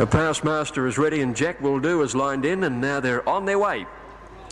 Passmaster is ready and Jack Will Do is lined in, and now they're on their way.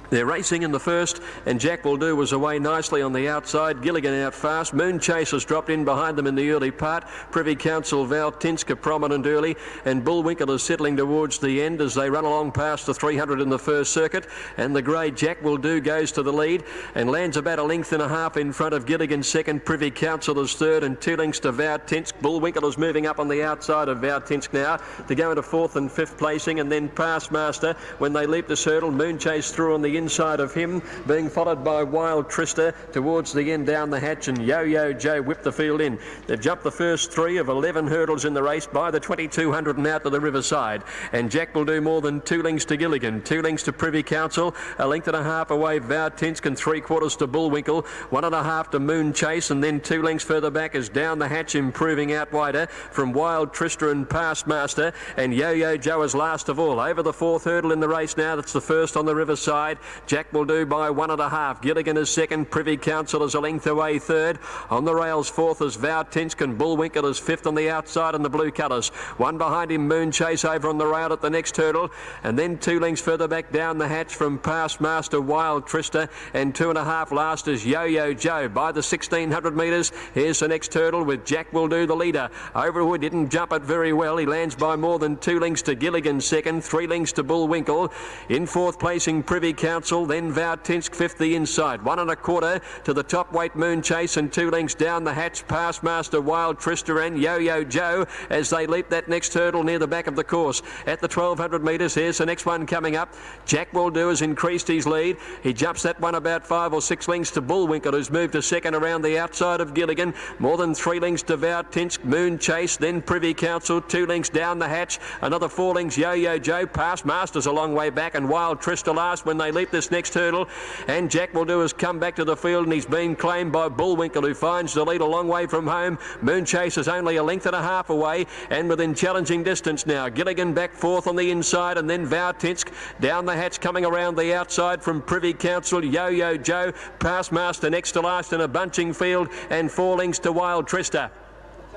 They're racing in the first, and Jack Will Do was away nicely on the outside. Gilligan out fast. Moon Chasers dropped in behind them in the early part. Privy Council, Val Tinska prominent early, and Bullwinkle is settling towards the end as they run along past the 300 in the first circuit. And the grey Jack Will Do goes to the lead and lands about a length and a half in front of Gilligan second. Privy Council is third, and 2 lengths to Val Tinsk. Bullwinkle is moving up on the outside of Val Tinsk now to go into 4th and 5th placing, and then Passmaster when they leap this hurdle. Moon Chase through on the inside of him, being followed by Wild Trista towards the end down the hatch, and Yo-Yo Joe whipped the field in. They've jumped the first 3 of 11 hurdles in the race by the 2200 and out to the riverside, and Jack Will Do more than 2 lengths to Gilligan, 2 lengths to Privy Council, a length and a half away Vautinsk, and 3/4 to Bullwinkle, 1.5 to Moon Chase, and then 2 lengths further back is Down the Hatch improving out wider from Wild Trista and Passmaster, and Yo-Yo Joe is last of all. Over the 4th hurdle in the race now, that's the first on the riverside. Jack Will Do by 1.5. Gilligan is second. Privy Council is a length away third. On the rails, 4th is Vautinsk, and Bullwinkle is 5th on the outside in the blue colours. 1 behind him, Moon Chase over on the rail at the next hurdle, and then 2 lengths further back Down the Hatch from Passmaster, Wild Trista, and 2.5 last is Yo-Yo Joe. By the 1600 metres, here's the next hurdle with Jack Will Do the leader. Overwood didn't jump it very well. He lands by more than 2 lengths to Gilligan second, 3 lengths to Bullwinkle. In 4th placing Privy Council, then Vautinsk 5th the inside, 1.25 to the top weight Moon Chase, and 2 lengths Down the Hatch, Passmaster, Wild Trista, and Yo-Yo Joe as they leap that next hurdle near the back of the course. At the 1200 metres, here's the next one coming up. Jack Will Do has increased his lead. He jumps that one about 5 or 6 lengths to Bullwinkle, who's moved to second around the outside of Gilligan. More than 3 lengths to Vautinsk, Moon Chase, then Privy Council, 2 lengths Down the Hatch, another 4 lengths Yo-Yo Joe. Passmaster's a long way back, and Wild Trista last when they leap this next hurdle. And Jack Will Do has come back to the field, and he's been claimed by Bullwinkle, who finds the lead a long way from home. Moon Chase is only a length and a half away and within challenging distance now. Gilligan back 4th on the inside, and then Vautinsk. Down the Hatch coming around the outside from Privy Council, Yo-Yo Joe. Passmaster next to last in a bunching field, and 4 lengths to Wild Trista.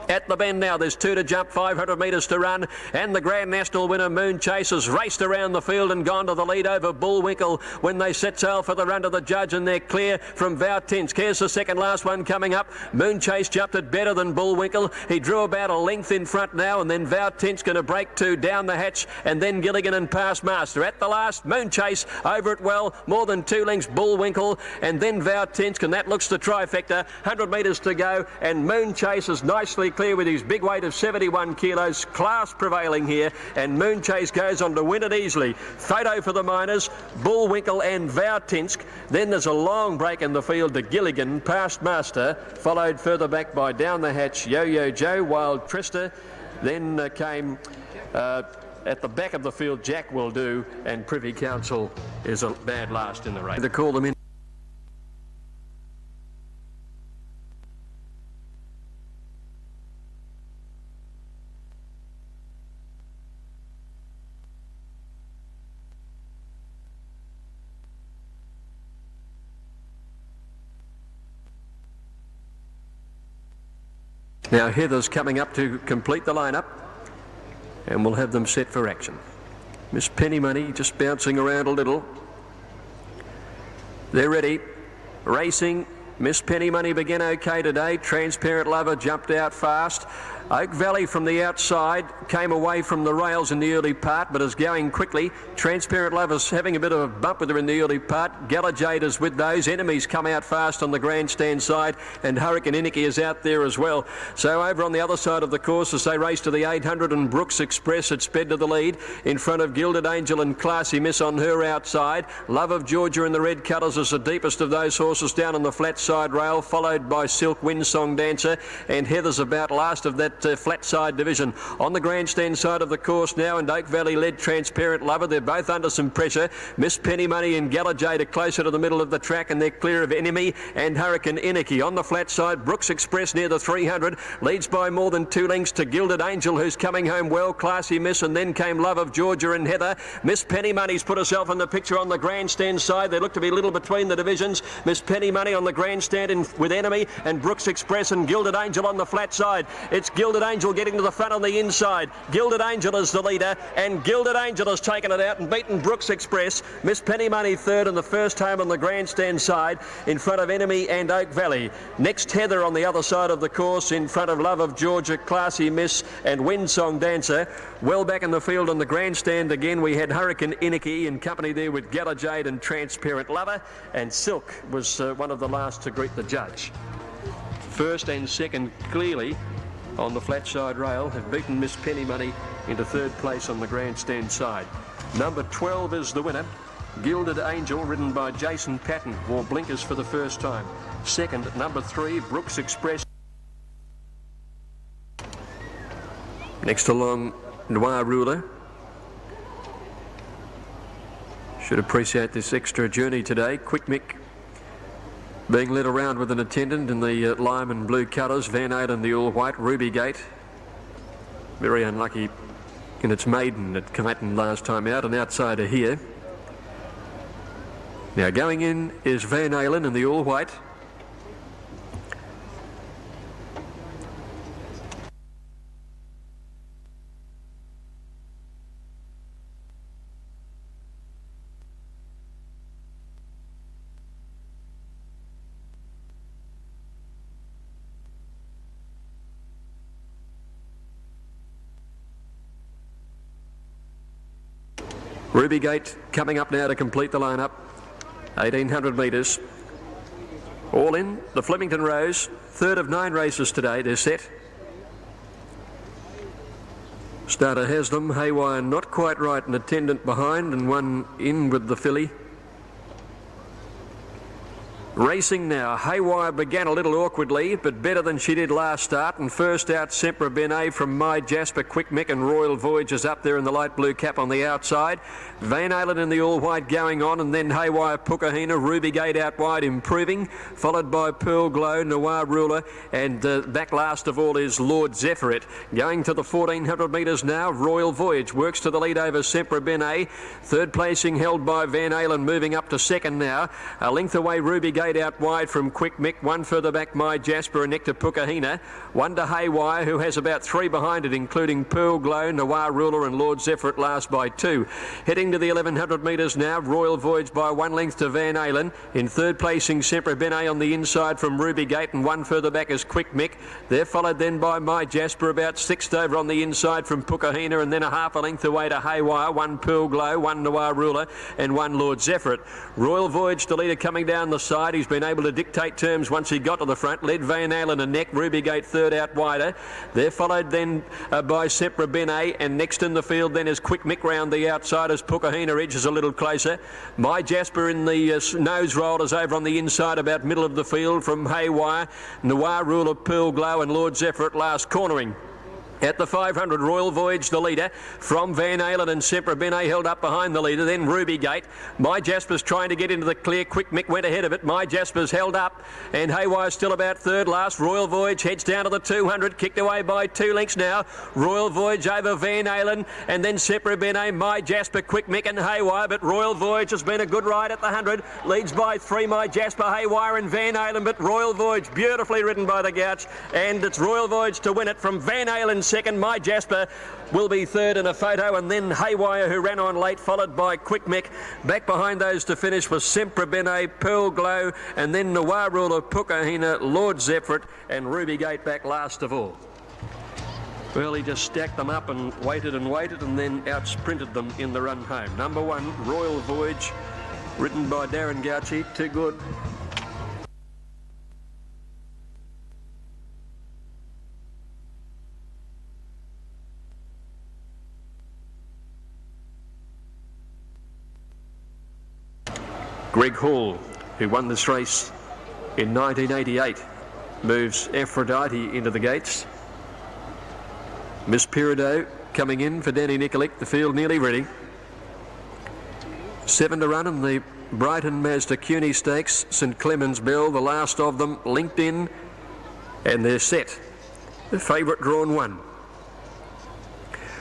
At the bend now, there's 2 to jump, 500 metres to run, and the Grand National winner Moon Chase has raced around the field and gone to the lead over Bullwinkle when they set sail for the run to the judge, and they're clear from Vautinsk. Here's the second last one coming up. Moon Chase jumped it better than Bullwinkle. He drew about a length in front now, and then Vautinsk going to break 2 Down the Hatch, and then Gilligan and Passmaster. At the last, Moon Chase over it well, more than 2 lengths Bullwinkle, and then Vautinsk, and that looks the trifecta. 100 metres to go, and Moon Chase is nicely clear with his big weight of 71 kilos. Class prevailing here, and Moon Chase goes on to win it easily. Photo for the miners, Bullwinkle and Vautinsk. Then there's a long break in the field to Gilligan, Passmaster, followed further back by Down the Hatch, Yo-Yo Joe, Wild Trista. Then came at the back of the field Jack Will Do, and Privy Council is a bad last in the race. To call them in. Now Heather's coming up to complete the lineup, and we'll have them set for action. Miss Penny Money just bouncing around a little. They're ready. Racing. Miss Penny Money began okay today. Transparent Lover jumped out fast. Oak Valley from the outside came away from the rails in the early part, but is going quickly. Transparent Lover's having a bit of a bump with her in the early part. Galajade is with those. Enemies come out fast on the grandstand side, and Hurricane Inicky is out there as well. So over on the other side of the course, as they race to the 800, and Brooks Express had sped to the lead in front of Gilded Angel and Classy Miss on her outside. Love of Georgia in the red colours is the deepest of those horses down on the flat side rail, followed by Silk Windsong Dancer, and Heather's about last of that flat side division. On the grandstand side of the course now, and Oak Valley led Transparent Lover. They're both under some pressure. Miss Penny Money and Galajade are closer to the middle of the track, and they're clear of Enemy and Hurricane Inicky. On the flat side, Brooks Express near the 300 leads by more than 2 lengths to Gilded Angel, who's coming home well. Classy Miss, and then came Love of Georgia and Heather. Miss Penny Money's put herself in the picture on the grandstand side. They look to be a little between the divisions. Miss Penny Money on the grandstand grandstand with Enemy and Brooks Express and Gilded Angel on the flat side. It's Gilded Angel getting to the front on the inside. Gilded Angel is the leader, and Gilded Angel has taken it out and beaten Brooks Express. Miss Penny Money third in the first home on the grandstand side in front of Enemy and Oak Valley. Next, Heather on the other side of the course in front of Love of Georgia, Classy Miss and Windsong Dancer. Well back in the field on the grandstand again, we had Hurricane Inicky in company there with Gala Jade and Transparent Lover, and Silk was one of the last to greet the judge. First and second clearly on the flat side rail have beaten Miss Penny Money into third place on the grandstand side. Number 12 is the winner. Gilded Angel, ridden by Jason Patton, wore blinkers for the first time. Second, number 3, Brooks Express. Next along, Noir Ruler. Should appreciate this extra journey today. Quick Mick being led around with an attendant in the lime and blue colours. Van Halen, the all-white. Ruby Gate, very unlucky in its maiden at Clayton last time out, an outsider here. Now going in is Van Halen in the all-white. Ruby Gate coming up now to complete the lineup. 1800 metres. All in, the Flemington Rose. Third of 9 races today, they're set. Starter has them. Haywire not quite right, an attendant behind and one in with the filly. Racing now. Haywire began a little awkwardly, but better than she did last start. And first out, Sempre Benet from My Jasper, Quick Mick and Royal Voyage is up there in the light blue cap on the outside. Van Halen in the all-white going on, and then Haywire, Pukahina, Ruby Gate out wide improving, followed by Pearl Glow, Noir Ruler, and back last of all is Lord Zephyrit. Going to the 1400 metres now, Royal Voyage works to the lead over Sempre Benet. Third placing held by Van Halen, moving up to second now. A length away, Ruby Gate out wide from Quick Mick, one further back My Jasper and Nectar Pukahina, one to Haywire who has about 3 behind it, including Pearl Glow, Noir Ruler and Lord Zephyr last by 2. Heading to the 1100 metres now, Royal Voyage by 1 length to Van Halen. In third placing Sempre Benet on the inside from Ruby Gate, and one further back is Quick Mick. They're followed then by My Jasper, about 6th over on the inside from Pukahina, and then a half a length away to Haywire, one Pearl Glow, one Noir Ruler and one Lord Zephyr. Royal Voyage, the leader coming down the side. He's been able to dictate terms once he got to the front. Led Van Halen and Neck. Ruby Gate third out wider. They're followed then by Sempre Benet, and next in the field then is Quick Mick round the outside as Pukahina edges a little closer. My Jasper in the nose rollers over on the inside about middle of the field from Haywire, Noir Ruler, Pearl Glow and Lord Zephyr at last cornering. At the 500, Royal Voyage, the leader, from Van Halen and Sempre Benet held up behind the leader, then Ruby Gate. My Jasper's trying to get into the clear. Quick Mick went ahead of it. My Jasper's held up, and Haywire's still about third last. Royal Voyage heads down to the 200, kicked away by 2 lengths now. Royal Voyage over Van Halen, and then Sempre Benet, My Jasper, Quick Mick and Haywire, but Royal Voyage has been a good ride at the 100. Leads by 3, My Jasper, Haywire and Van Halen, but Royal Voyage beautifully ridden by the Gouch, and it's Royal Voyage to win it from Van Halen second. My Jasper will be third in a photo, and then Haywire, who ran on late, followed by Quick Mick. Back behind those to finish was Sempre Benet, Pearl Glow, and then Noir Ruler, Pukahina, Lord Zephyr and Ruby Gate back last of all. Well, he just stacked them up and waited, and then out-sprinted them in the run home. Number 1, Royal Voyage, ridden by Darren Gouchy, too good. Greg Hall, who won this race in 1988, moves Aphrodite into the gates. Miss Peridot coming in for Danny Nikolic, the field nearly ready. 7 to run in the Brighton Mazda Kewney Stakes. St Clemens Bell, the last of them, linked in, and they're set. The favourite drawn 1.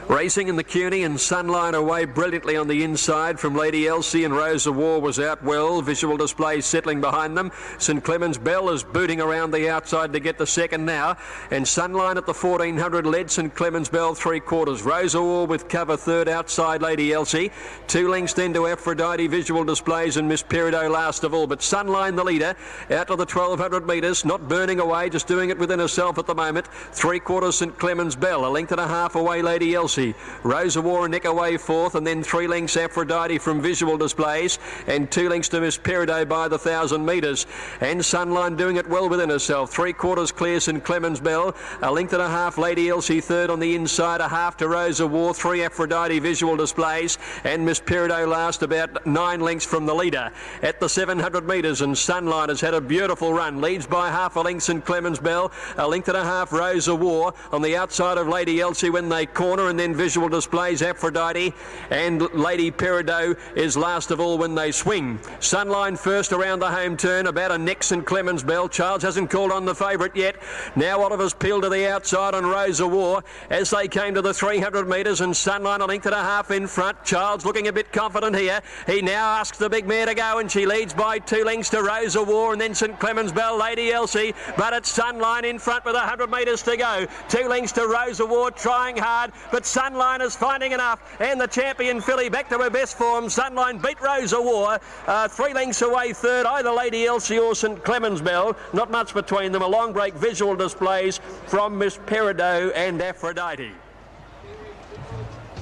Racing in the Kewney and Sunline away brilliantly on the inside from Lady Elsie, and Rosa War was out well. Visual Display settling behind them. St Clemens Bell is booting around the outside to get the second now, and Sunline at the 1400 led St Clemens Bell 3/4. Rosa War with cover third outside Lady Elsie. 2 lengths then to Aphrodite, Visual Displays and Miss Peridot last of all, but Sunline the leader out to the 1200 metres, not burning away, just doing it within herself at the moment. 3/4 St Clemens Bell, a length and a half away Lady Elsie. Rosa War and Nick away fourth, and then 3 lengths Aphrodite from Visual Displays, and 2 lengths to Miss Peridot by the 1000 metres. And Sunline doing it well within herself. 3/4 clear St Clemens Bell, a length and a half Lady Elsie third on the inside, a half to Rosa War, 3 Aphrodite Visual Displays, and Miss Peridot last about 9 lengths from the leader at the 700 metres. And Sunline has had a beautiful run, leads by half a length St Clemens Bell, a length and a half Rosa War on the outside of Lady Elsie when they corner, and then Visual Displays Aphrodite, and Lady Peridot is last of all when they swing. Sunline first around the home turn, about a neck St Clemens Bell. Charles hasn't called on the favourite yet. Now Oliver's peeled to the outside on Rosa War as they came to the 300 metres, and Sunline a length and a half in front. Charles looking a bit confident here. He now asks the big mare to go, and she leads by 2 lengths to Rosa War, and then St Clemens Bell, Lady Elsie, but it's Sunline in front with 100 metres to go. 2 lengths to Rosa War, trying hard, but Sunline is finding enough, and the champion filly back to her best form. Sunline beat Rosa War, 3 lengths away third, either Lady Elsie or St Clemens Bell. Not much between them. A long break Visual Displays from Miss Peridot and Aphrodite.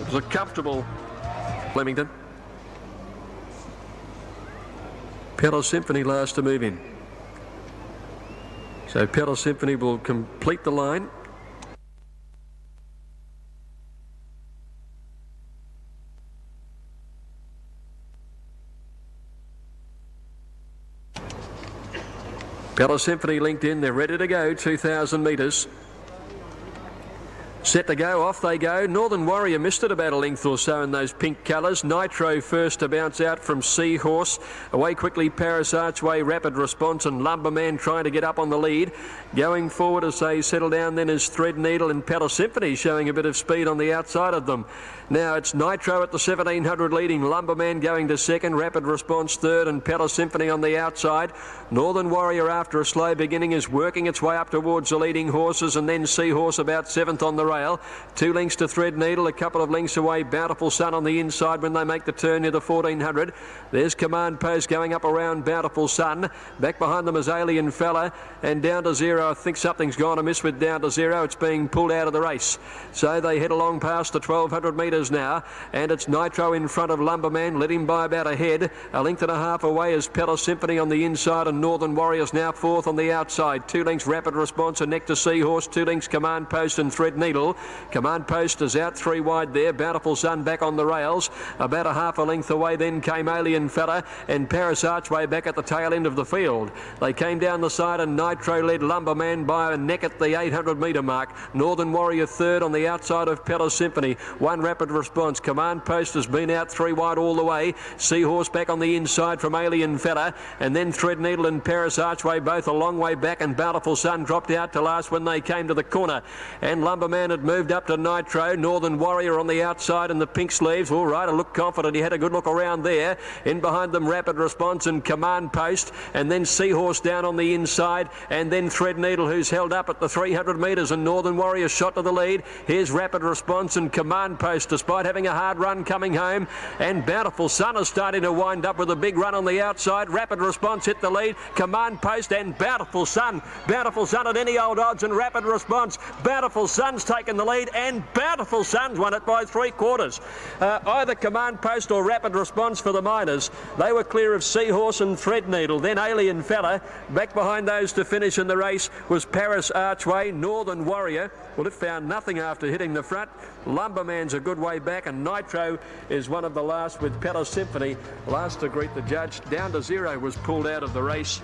It was a comfortable Flemington. Pedal Symphony last to move in. So Pedal Symphony will complete the line. Pedal Symphony linked in, they're ready to go, 2,000 metres. Set to go, off they go. Northern Warrior missed it about a length or so in those pink colours. Nitro first to bounce out from Seahorse. Away quickly Paris Archway, Rapid Response, and Lumberman trying to get up on the lead. Going forward as they settle down then is Threadneedle and Pedal Symphony showing a bit of speed on the outside of them. Now it's Nitro at the 1700 leading, Lumberman going to second, Rapid Response third, and Pedal Symphony on the outside. Northern Warrior after a slow beginning is working its way up towards the leading horses, and then Seahorse about 7th on the rail. 2 lengths to Threadneedle, a couple of lengths away Bountiful Sun on the inside when they make the turn near the 1400. There's Command Post going up around Bountiful Sun. Back behind them is Alien Fella, and Down to Zero. I think something's gone amiss with Down to Zero. It's being pulled out of the race. So they head along past the 1200 metres now, and it's Nitro in front of Lumberman, led him by about a head. A length and a half away is Pedal Symphony on the inside, and Northern Warriors now 4th on the outside. 2 lengths Rapid Response and neck to Seahorse. 2 lengths Command Post and Threadneedle. Command Post is out 3 wide there. Bountiful Sun back on the rails. About a half a length away then came Alien Fella, and Paris Archway back at the tail end of the field. They came down the side, and Nitro led Lumberman by a neck at the 800 metre mark. Northern Warrior third on the outside of Pedal Symphony. 1 Rapid Response. Command Post has been out 3 wide all the way. Seahorse back on the inside from Alien Fella, and then Threadneedle and Paris Archway both a long way back, and Bountiful Sun dropped out to last when they came to the corner. And Lumberman had moved up to Nitro. Northern Warrior on the outside in the pink sleeves. All right, I look confident. He had a good look around there. In behind them, Rapid Response and Command Post, and then Seahorse down on the inside, and then Threadneedle, who's held up at the 300 metres, and Northern Warrior shot to the lead. Here's Rapid Response and Command Post, despite having a hard run coming home, and Bountiful Sun is starting to wind up with a big run on the outside. Rapid Response hit the lead. Command Post and Bountiful Sun. Bountiful Sun at any old odds, and Rapid Response. Bountiful Sun's taken the lead, and Bountiful Sun's won it by 3/4. Either Command Post or Rapid Response for the Miners. They were clear of Seahorse and Threadneedle. Then Alien Fella. Back behind those to finish in the race was Paris Archway. Northern Warrior, well, it found nothing after hitting the front. Lumberman's a good way back, and Nitro is one of the last with Pedal Symphony last to greet the judge. Down to Zero was pulled out of the race.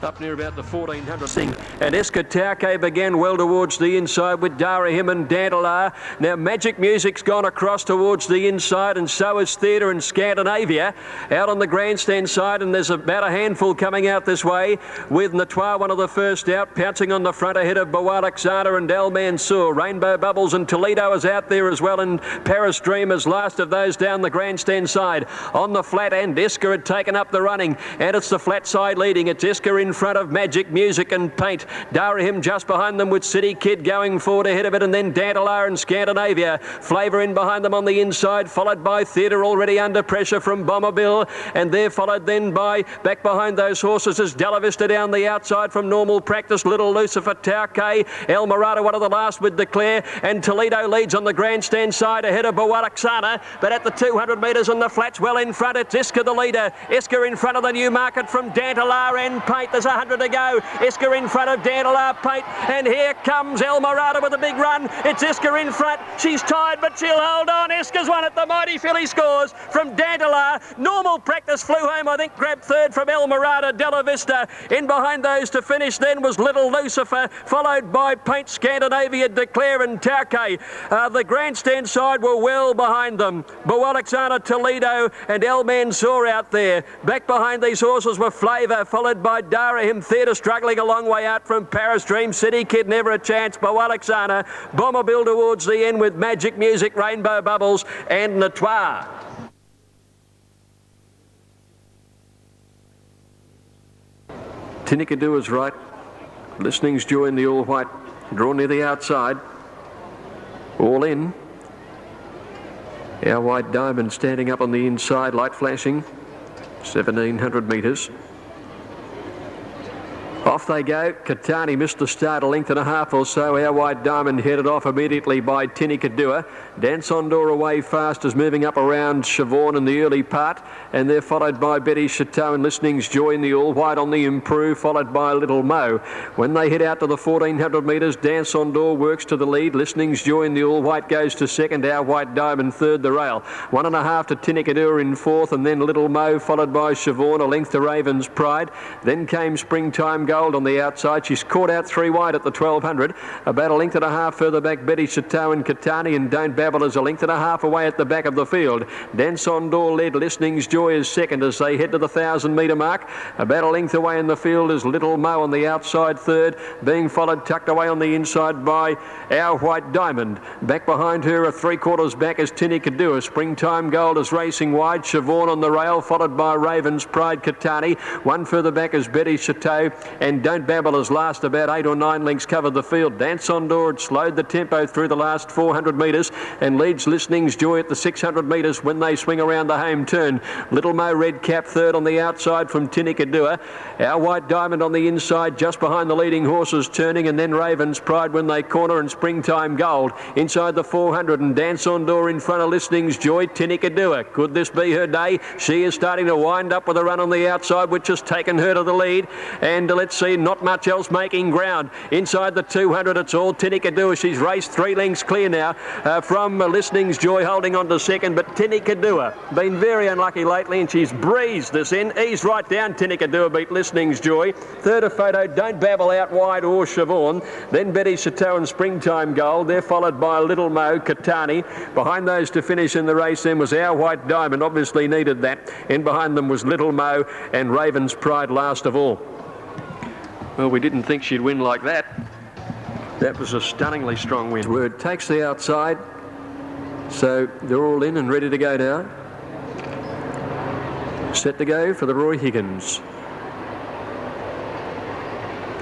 up near about the 1400 thing. And Eskatauke began well towards the inside with Darahim and Dandalar. Now Magic Music's gone across towards the inside, and so is Theatre and Scandinavia out on the grandstand side, and there's about a handful coming out this way with Natois, one of the first out, pouncing on the front ahead of Bawalaxana and Al Mansour. Rainbow Bubbles and Toledo is out there as well, and Paris Dream is last of those down the grandstand side. On the flat end, Esker had taken up the running, and it's the flat side leading. It's Esker in front of Magic Music and Paint. Darahim just behind them with City Kid going forward ahead of it, and then Dandalar and Scandinavia. Flavour in behind them on the inside, followed by Theatre already under pressure from Bomber Bill, and they're followed then by, back behind those horses, is Della Vista down the outside from Normal Practice, Little Lucifer, Tauke, El Morado, one of the last with Declare, and Toledo leads on the grandstand side ahead of Bawalaxana, but at the 200 metres on the flats, well in front, it's Esker the leader. Esker in front of the Newmarket from Dandalar and Paint. There's 100 to go. Esker in front of Dandalar, Paint, and here comes El Morado with a big run. It's Esker in front. She's tired, but she'll hold on. Esker's won at the mighty filly scores from Dandalar. Normal Practice flew home, I think, grabbed third from El Morado. Della Vista in behind those to finish then was Little Lucifer, followed by Paint, Scandinavia, Declare and Tauke. The grandstand side were well behind them. Bawalaxana, Toledo and El Mansour out there. Back behind these horses were Flavour, followed by Darahim. Theatre struggling a long way out from Paris Dream. City Kid never a chance. Bawalaxana. Bomber Bill towards the end with Magic Music, Rainbow Bubbles and Natois. Tinicadoo is right. Listening's Joy in the all white. Drawn near the outside. All in. Our White Diamond standing up on the inside, light flashing. 1700 metres. Off they go. Katani missed the start a length and a half or so. Our White Diamond headed off immediately by Tinicadua. Dansondor away fast is moving up around Siobhan in the early part, and they're followed by Betty Chateau and Listening's Joy in the all white on the improve, followed by Little Mo. When they head out to the 1400 metres, Dansondor works to the lead. Listening's Joy in the all white goes to second. Our White Diamond third the rail. 1.5 to Tinicadua in fourth, and then Little Mo followed by Siobhan, a length to Raven's Pride. Then came Springtime Gold on the outside. She's caught out 3 wide at the 1200. About a length and a half further back, Betty Chateau and Katani, and Don't Babble is a length and a half away at the back of the field. Dansondor led. Listening's Joy is second as they head to the 1,000 metre mark. About a length away in the field is Little Mo on the outside third, being followed tucked away on the inside by Our White Diamond. Back behind her, a 3/4 back, is Tinicadua. Springtime Gold is racing wide. Siobhan on the rail, followed by Raven's Pride, Katani. One further back is Betty Chateau, and Don't Babble is last. About 8 or 9 lengths covered the field. Dansondor had slowed the tempo through the last 400 metres and leads Listening's Joy at the 600 metres when they swing around the home turn. Little Mo Red Cap third on the outside from Tinicadua. Our White Diamond on the inside just behind the leading horses turning, and then Raven's Pride when they corner, and Springtime Gold inside the 400, and Dansondor in front of Listening's Joy. Tinicadua, could this be her day? She is starting to wind up with a run on the outside which has taken her to the lead, and let's see, not much else making ground. Inside the 200, it's all Tinicadua. She's raced 3 lengths clear now from Listening's Joy, holding on to second, but Tinicadua been very unlucky lately, and she's breezed this in. Eased right down. Tinicadua beat Listening's Joy. Third a photo, Don't Babble out wide, or Siobhan. Then Betty Chateau and Springtime Gold. They're followed by Little Mo, Katani. Behind those to finish in the race then was Our White Diamond, obviously needed that. In behind them was Little Mo and Raven's Pride last of all. Well, we didn't think she'd win like that. That was a stunningly strong win. Word takes the outside. So they're all in and ready to go now. Set to go for the Roy Higgins.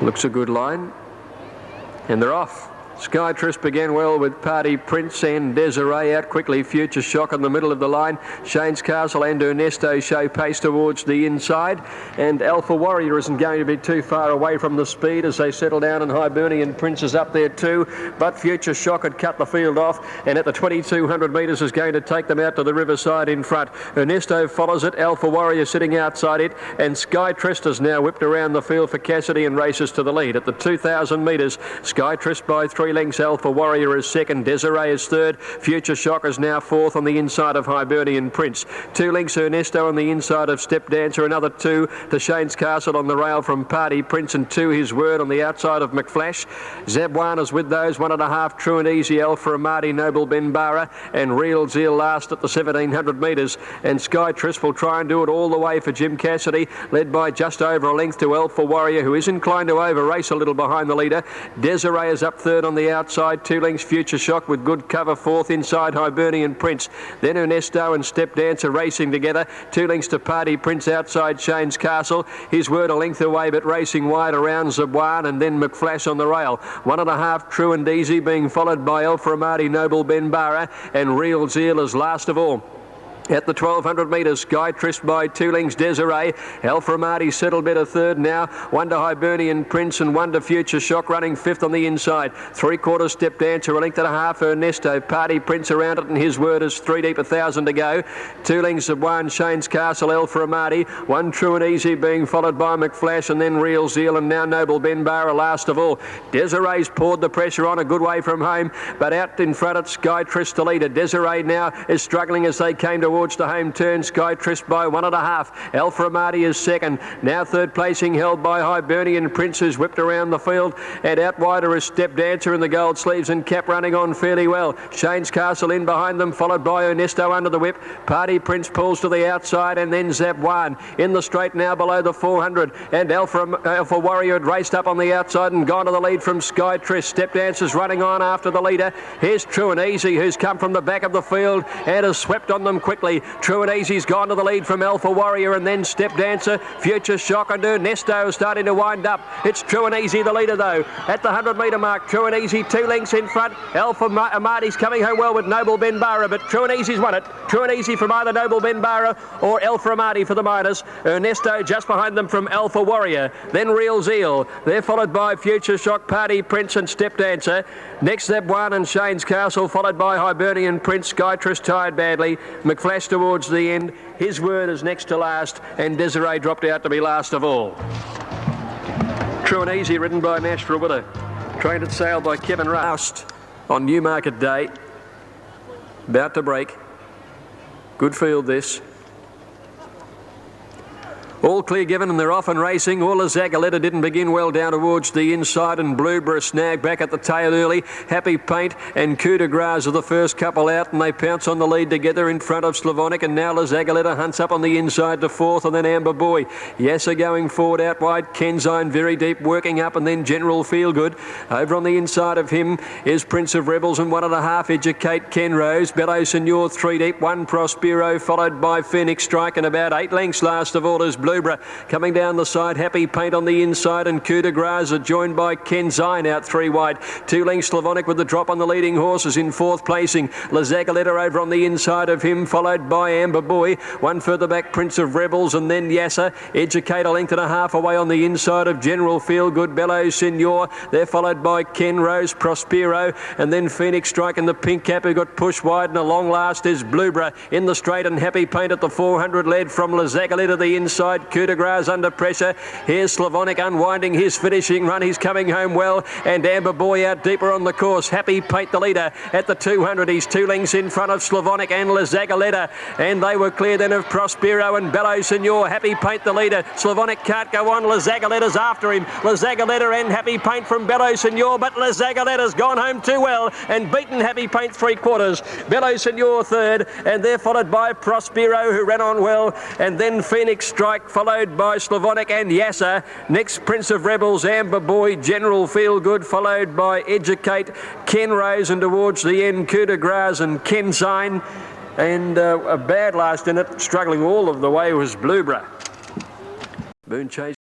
Looks a good line. And they're off. Sky Tris began well with Party Prince and Desiree out quickly. Future Shock in the middle of the line. Shane's Castle and Ernesto show pace towards the inside. And Alpha Warrior isn't going to be too far away from the speed as they settle down, and Hibernian Prince is up there too. But Future Shock had cut the field off, and at the 2200 metres is going to take them out to the riverside in front. Ernesto follows it. Alpha Warrior sitting outside it. And Sky Trista's now whipped around the field for Cassidy and races to the lead. At the 2000 metres, Sky Trist by 3 3 lengths. Alpha Warrior is second. Desiree is third. Future Shock is now fourth on the inside of Hibernian Prince. 2 lengths Ernesto on the inside of Step Dancer. Another 2 to Shane's Castle on the rail from Party Prince, and 2 His Word on the outside of McFlash. Zabwan is with those. 1.5 True and Easy, Alpha Amati, Noble Benbara, and Real Zeal last at the 1700 metres. And Sky Tris will try and do it all the way for Jim Cassidy, led by just over a length to Alpha Warrior, who is inclined to over-race a little behind the leader. Desiree is up third on the outside. 2 lengths Future Shock with good cover fourth inside Hibernian Prince. Then Ernesto and Step Dancer racing together. 2 lengths to Party Prince outside Shane's Castle. His Word a length away but racing wide around Zabwan, and then McFlash on the rail. 1.5 True and Easy being followed by Alpha Amati, Noble Benbara, and Real Zeal is last of all. At the 1200 metres, Sky Tris by 2 lengths Desiree. Alpha Amati settled better third now. 1 to Hibernian Prince and 1 to Future Shock running fifth on the inside. 3/4 Step Dancer, a length and a half Ernesto. Party Prince around it, and His Word is 3 deep, 1,000 to go. 2 lengths of 1 Shane's Castle, Alpha Amati. 1 True and Easy being followed by McFlash, and then Real Zeal, and now Noble Benbara last of all. Desiree's poured the pressure on a good way from home, but out in front at Sky Tris to leader. Desiree now is struggling as they came towards the home turn. Sky Tris by 1.5. Alpha Amati is second. Now third placing held by Hibernian Prince, who's whipped around the field, and out wider is Step Dancer in the gold sleeves and cap running on fairly well. Shane's Castle in behind them, followed by Ernesto under the whip. Party Prince pulls to the outside, and then Zabwan in the straight now below the 400, and Alpha Warrior had raced up on the outside and gone to the lead from Sky Tris. Step Dancer's running on after the leader. Here's True and Easy, who's come from the back of the field and has swept on them quickly. True and Easy's gone to the lead from Alpha Warrior, and then Step Dancer, Future Shock, and Ernesto starting to wind up. It's True and Easy the leader though. At the 100 metre mark, True and Easy 2 lengths in front. Alpha Amati's coming home well with Noble Benbara, but True and Easy's won it. True and Easy from either Noble Benbara or Alpha Amati for the minors. Ernesto just behind them from Alpha Warrior. Then Real Zeal. They're followed by Future Shock, Party Prince, and Step Dancer. Next Zabwan and Shane's Castle, followed by Hibernian Prince. Sky Tris tired badly. McFlash towards the end. His Word is next to last, and Desiree dropped out to be last of all. True and Easy, ridden by Nashville with a trained at sail by Kevin Rust on Newmarket Day. About to break. Good field this. All clear given, and they're off and racing. All the Zagaletta didn't begin well down towards the inside, and Blueborough snagged back at the tail early. Happy Paint and Coup de Grace are the first couple out, and they pounce on the lead together in front of Slavonic, and now La Zagaletta hunts up on the inside to fourth, and then Amber Boy. Yasser going forward out wide. Kenzine very deep working up, and then General Feelgood. Over on the inside of him is Prince of Rebels, and 1.5 Educate Ken Rose. Bellow Senor 3 deep. 1 Prospero followed by Phoenix Strike, and about 8 lengths last of all is Blueborough. Coming down the side, Happy Paint on the inside, and Coup de Grace are joined by Kenzine out 3 wide. 2 lengths Slavonic with the drop on the leading horses in fourth placing. La Zagaletta over on the inside of him, followed by Amber Boy. 1 further back, Prince of Rebels, and then Yasser. Educate a length and a half away on the inside of General Feelgood. Bellow Senor. They're followed by Ken Rose, Prospero, and then Phoenix Strike and the pink cap, who got pushed wide, and a long last is Blueborough in the straight, and Happy Paint at the 400 led from La Zagaletta the inside. Coup de Grace under pressure. Here's Slavonic unwinding his finishing run. He's coming home well, and Amber Boy out deeper on the course. Happy Paint the leader at the 200. He's 2 lengths in front of Slavonic and La Zagaletta, and they were clear then of Prospero and Bellow Senor. Happy Paint the leader. Slavonic can't go on. La Zagaletta's after him. La Zagaletta and Happy Paint from Bellow Senor, but La Zagaletta's gone home too well and beaten Happy Paint 3/4. Bellow Senor third, and they're followed by Prospero, who ran on well, and then Phoenix Strike followed by Slavonic and Yasser. Next, Prince of Rebels, Amber Boy, General Feelgood, followed by Educate, Ken Rose, and towards the end, Coup de Grace and Kenzine. And a bad last in it, struggling all of the way, was Blueborough. Moon Chase.